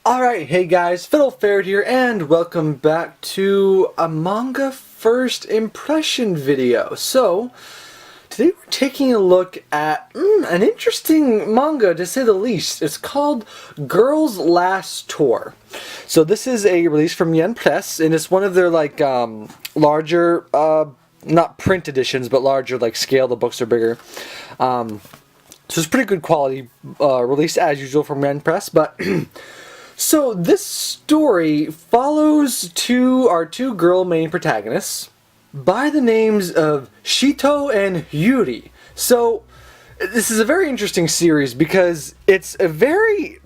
Alright, hey guys, Ferret here, and welcome back to a manga first impression video. So, today we're taking a look at an interesting manga, to say the least. It's called Girls' Last Tour. So this is a release from Yen Press, and it's one of their larger, not print editions, but larger scale. The books are bigger. So it's pretty good quality release as usual from Yen Press, but so this story follows our two girl main protagonists by the names of Shito and Yuri. So this is a very interesting series because it's a very,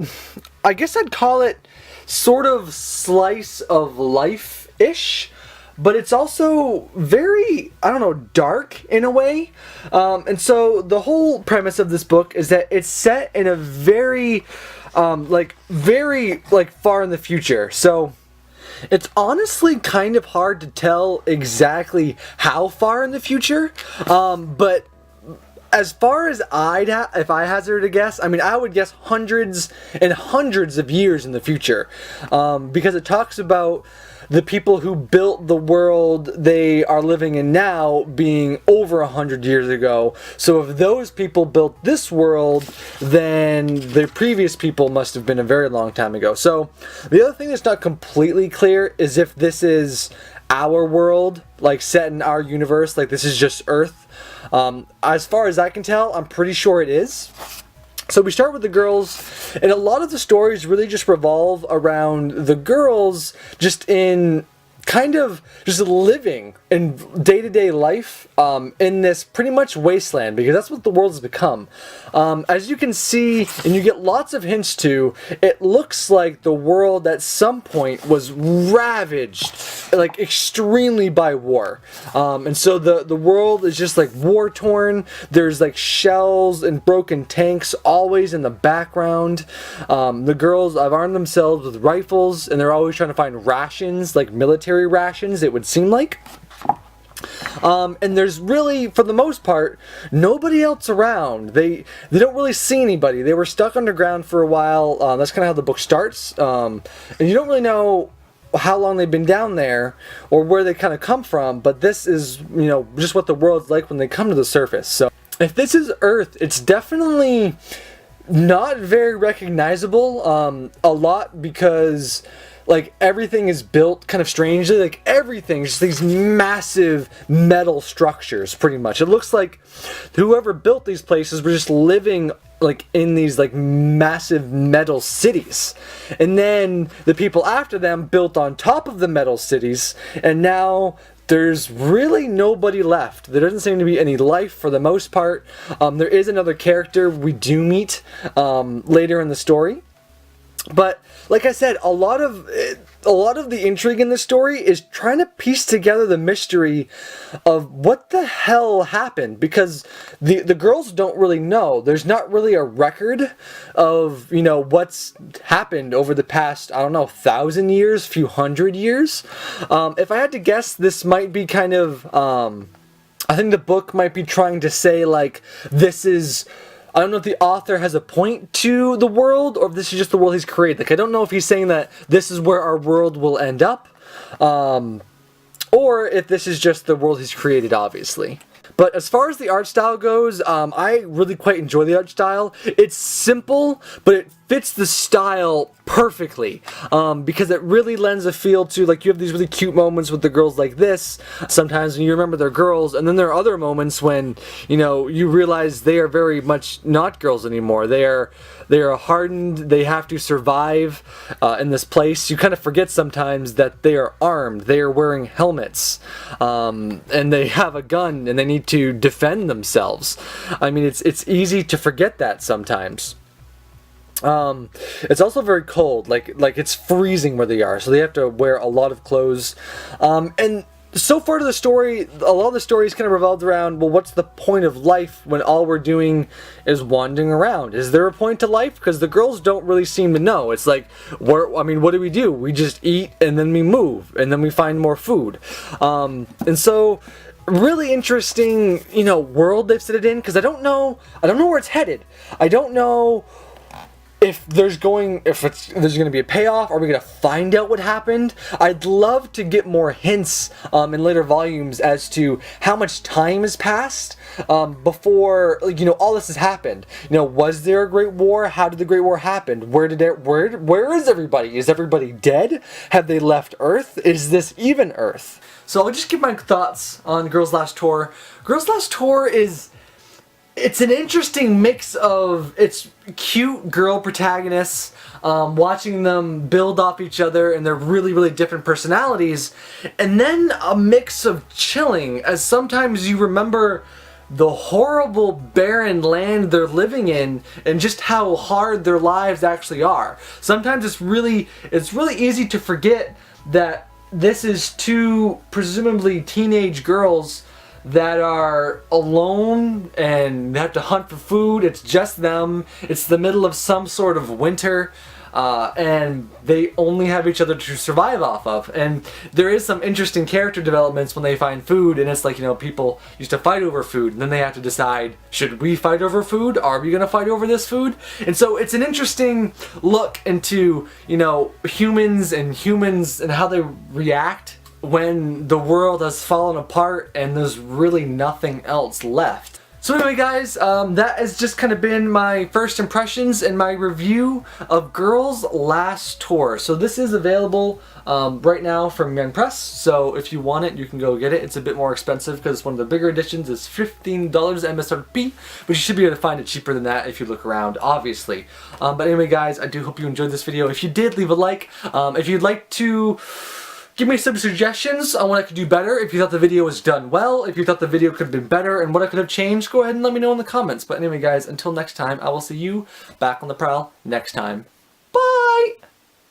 I guess I'd call it sort of slice of life-ish, but it's also very, I don't know, dark in a way. And so the whole premise of this book is that it's set in a very very far in the future. So it's honestly kind of hard to tell exactly how far in the future. But as far as if I hazarded a guess, I mean, I would guess hundreds and hundreds of years in the future. Because it talks about the people who built the world they are living in now being over 100 years ago. So if those people built this world, then the previous people must have been a very long time ago. So the other thing that's not completely clear is if this is our world, set in our universe, this is just Earth. As far as I can tell, I'm pretty sure it is. So we start with the girls, and a lot of the stories really just revolve around the girls just in kind of just living in day-to-day life in this pretty much wasteland, because that's what the world has become. As you can see, and you get lots of hints to, it looks like the world at some point was ravaged extremely by war. And so the world is just war-torn. There's shells and broken tanks always in the background. The girls have armed themselves with rifles, and they're always trying to find rations, military rations, it would seem like. And there's really, for the most part, nobody else around. They don't really see anybody. They were stuck underground for a while. That's kind of how the book starts. And you don't really know how long they've been down there or where they kind of come from, but this is, just what the world's like when they come to the surface. So if this is Earth, it's definitely not very recognizable. A lot because everything is built kind of strangely. Everything, just these massive metal structures, pretty much. It looks like whoever built these places were just living in these massive metal cities. And then the people after them built on top of the metal cities, and now there's really nobody left. There doesn't seem to be any life for the most part. There is another character we do meet later in the story. But like I said, a lot of the intrigue in this story is trying to piece together the mystery of what the hell happened, because the girls don't really know. There's not really a record of what's happened over the past, I don't know, 1,000 years, few hundred years. If I had to guess, this might be kind of I think the book might be trying to say this is, I don't know if the author has a point to the world, or if this is just the world he's created. I don't know if he's saying that this is where our world will end up, or if this is just the world he's created, obviously. But as far as the art style goes, I really quite enjoy the art style. It's simple, but it fits the style perfectly, because it really lends a feel to, you have these really cute moments with the girls like this, sometimes when you remember they're girls, and then there are other moments when, you realize they are very much not girls anymore. They are hardened, they have to survive in this place. You kind of forget sometimes that they are armed, they are wearing helmets, and they have a gun, and they need to defend themselves. I mean, it's easy to forget that sometimes. It's also very cold, it's freezing where they are, so they have to wear a lot of clothes. And so far to the story, a lot of the story is kind of revolved around, well, what's the point of life when all we're doing is wandering around? Is there a point to life? Because the girls don't really seem to know. It's what do we do? We just eat, and then we move, and then we find more food. And so really interesting, world they've set it in, because I don't know where it's headed. I don't know if there's going to be a payoff. Are we going to find out what happened? I'd love to get more hints in later volumes as to how much time has passed before, you know, all this has happened. You know, was there a Great War? How did the Great War happen? Where is everybody? Is everybody dead? Have they left Earth? Is this even Earth? So I'll just give my thoughts on Girls Last Tour. Girls Last Tour it's an interesting mix of it's cute girl protagonists, watching them build off each other and their really, really different personalities, and then a mix of chilling, as sometimes you remember the horrible barren land they're living in and just how hard their lives actually are. Sometimes it's really easy to forget that this is two presumably teenage girls that are alone and have to hunt for food. It's just them. It's the middle of some sort of winter, and they only have each other to survive off of. And there is some interesting character developments when they find food, and it's like, you know, people used to fight over food, and then they have to decide, should we fight over food? Are we gonna fight over this food? And so it's an interesting look into, you know, humans and how they react when the world has fallen apart and there's really nothing else left. So anyway guys, that has just kind of been my first impressions and my review of Girls Last Tour. So this is available right now from Young Press, so if you want it, you can go get it. It's a bit more expensive because it's one of the bigger editions. It's $15 MSRP, but you should be able to find it cheaper than that if you look around, obviously. But anyway guys, I do hope you enjoyed this video. If you did, leave a like. If you'd like to give me some suggestions on what I could do better. If you thought the video was done well, if you thought the video could have been better and what I could have changed, go ahead and let me know in the comments. But anyway guys, until next time, I will see you back on the prowl next time. Bye!